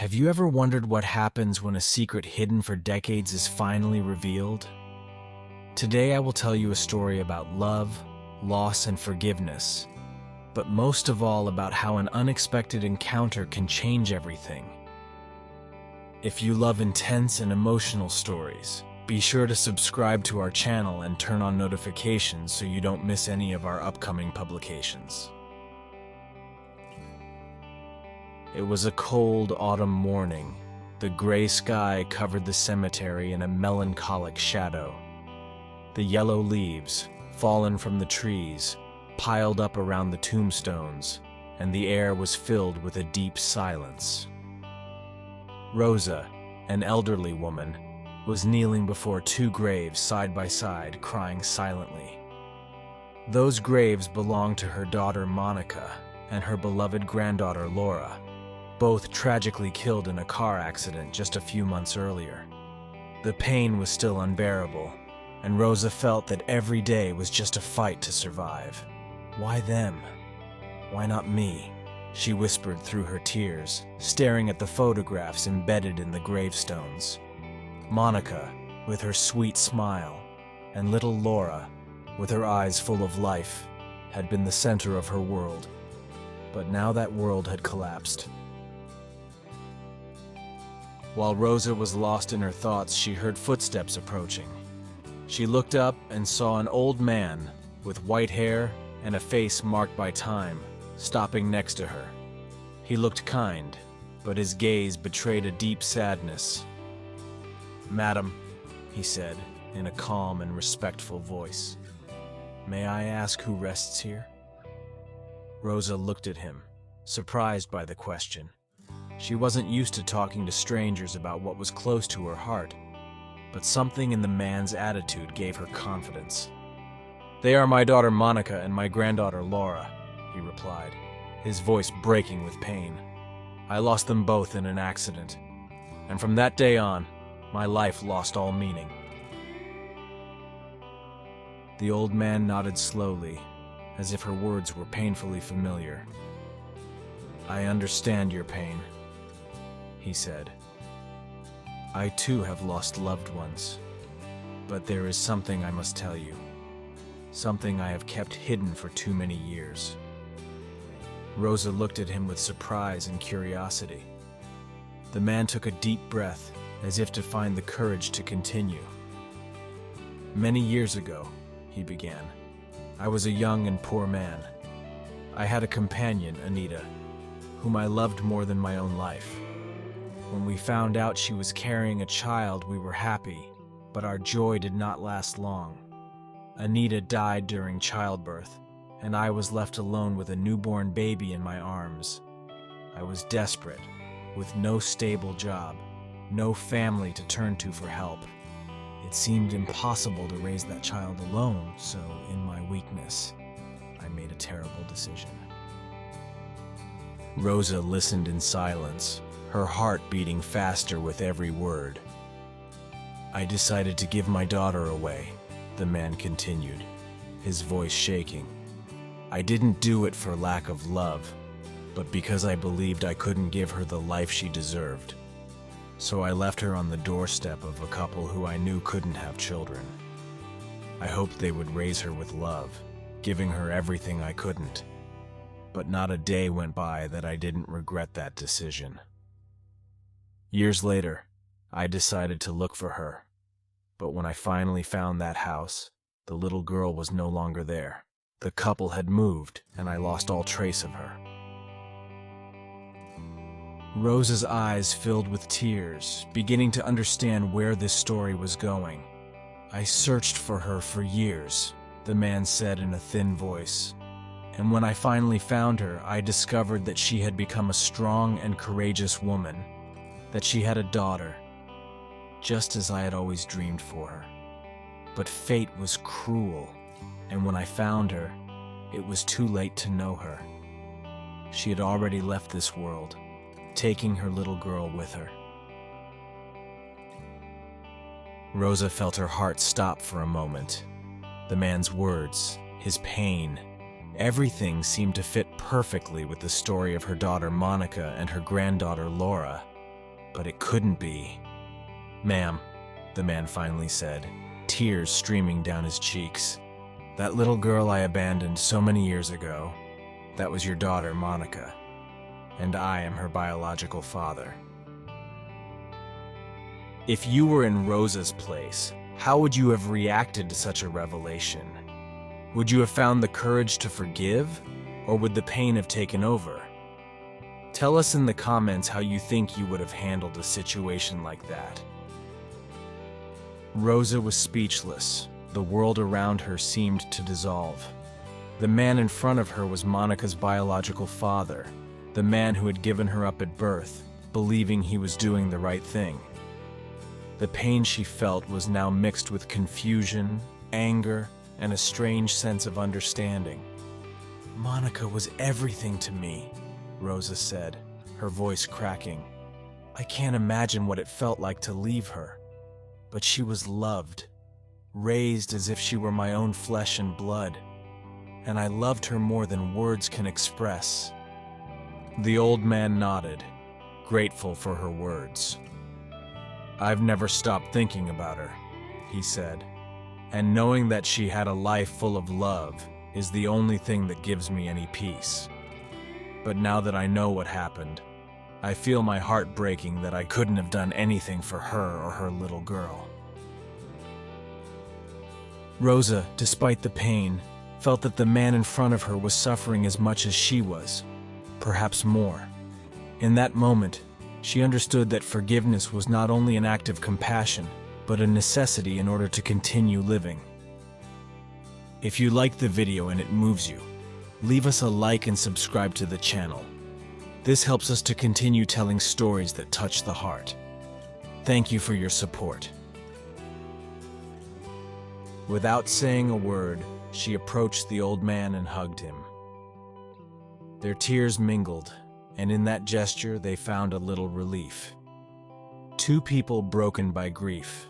Have you ever wondered what happens when a secret hidden for decades is finally revealed? Today I will tell you a story about love, loss, and forgiveness, but most of all about how an unexpected encounter can change everything. If you love intense and emotional stories, be sure to subscribe to our channel and turn on notifications so you don't miss any of our upcoming publications. It was a cold autumn morning. The gray sky covered the cemetery in a melancholic shadow. The yellow leaves, fallen from the trees, piled up around the tombstones, and the air was filled with a deep silence. Rosa, an elderly woman, was kneeling before two graves side by side, crying silently. Those graves belonged to her daughter Monica and her beloved granddaughter Laura, both tragically killed in a car accident just a few months earlier. The pain was still unbearable, and Rosa felt that every day was just a fight to survive. Why them? Why not me? She whispered through her tears, staring at the photographs embedded in the gravestones. Monica, with her sweet smile, and little Laura, with her eyes full of life, had been the center of her world. But now that world had collapsed. While Rosa was lost in her thoughts, she heard footsteps approaching. She looked up and saw an old man with white hair and a face marked by time, stopping next to her. He looked kind, but his gaze betrayed a deep sadness. "Madam," he said in a calm and respectful voice, "may I ask who rests here?" Rosa looked at him, surprised by the question. She wasn't used to talking to strangers about what was close to her heart, but something in the man's attitude gave her confidence. "They are my daughter Monica and my granddaughter Laura," he replied, his voice breaking with pain. "I lost them both in an accident, and from that day on, my life lost all meaning." The old man nodded slowly, as if her words were painfully familiar. "I understand your pain," he said. "I too have lost loved ones, but there is something I must tell you, something I have kept hidden for too many years." Rosa looked at him with surprise and curiosity. The man took a deep breath, as if to find the courage to continue. "Many years ago," he began, "I was a young and poor man. I had a companion, Anita, whom I loved more than my own life. When we found out she was carrying a child, we were happy, but our joy did not last long. Anita died during childbirth, and I was left alone with a newborn baby in my arms. I was desperate, with no stable job, no family to turn to for help. It seemed impossible to raise that child alone, so in my weakness, I made a terrible decision." Rosa listened in silence, her heart beating faster with every word. "I decided to give my daughter away," the man continued, his voice shaking. "I didn't do it for lack of love, but because I believed I couldn't give her the life she deserved. So I left her on the doorstep of a couple who I knew couldn't have children. I hoped they would raise her with love, giving her everything I couldn't. But not a day went by that I didn't regret that decision. Years later, I decided to look for her, but when I finally found that house, the little girl was no longer there. The couple had moved, and I lost all trace of her." Rosa's eyes filled with tears, beginning to understand where this story was going. "I searched for her for years," the man said in a thin voice. "And when I finally found her, I discovered that she had become a strong and courageous woman, that she had a daughter, just as I had always dreamed for her. But fate was cruel, and when I found her, it was too late to know her. She had already left this world, taking her little girl with her." Rosa felt her heart stop for a moment. The man's words, his pain, everything seemed to fit perfectly with the story of her daughter Monica and her granddaughter Laura. But it couldn't be. "Ma'am," the man finally said, tears streaming down his cheeks. "That little girl I abandoned so many years ago, that was your daughter, Monica, and I am her biological father." If you were in Rosa's place, how would you have reacted to such a revelation? Would you have found the courage to forgive, or would the pain have taken over? Tell us in the comments how you think you would have handled a situation like that. Rosa was speechless. The world around her seemed to dissolve. The man in front of her was Monica's biological father, the man who had given her up at birth, believing he was doing the right thing. The pain she felt was now mixed with confusion, anger, and a strange sense of understanding. "Monica was everything to me," Rosa said, her voice cracking. "I can't imagine what it felt like to leave her. But she was loved, raised as if she were my own flesh and blood, and I loved her more than words can express." The old man nodded, grateful for her words. "I've never stopped thinking about her," he said, "and knowing that she had a life full of love is the only thing that gives me any peace. But now that I know what happened, I feel my heart breaking that I couldn't have done anything for her or her little girl." Rosa, despite the pain, felt that the man in front of her was suffering as much as she was, perhaps more. In that moment, she understood that forgiveness was not only an act of compassion, but a necessity in order to continue living. If you liked the video and it moves you, leave us a like and subscribe to the channel. This helps us to continue telling stories that touch the heart. Thank you for your support. Without saying a word, she approached the old man and hugged him. Their tears mingled, and in that gesture they found a little relief. Two people broken by grief,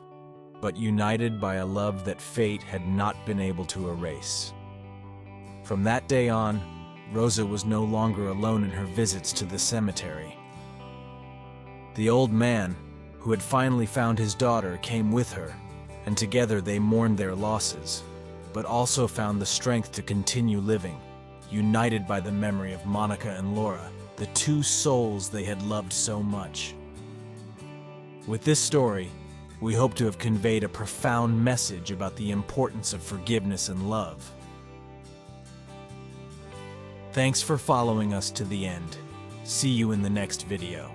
but united by a love that fate had not been able to erase. From that day on, Rosa was no longer alone in her visits to the cemetery. The old man, who had finally found his daughter, came with her, and together they mourned their losses, but also found the strength to continue living, united by the memory of Monica and Laura, the two souls they had loved so much. With this story, we hope to have conveyed a profound message about the importance of forgiveness and love. Thanks for following us to the end. See you in the next video.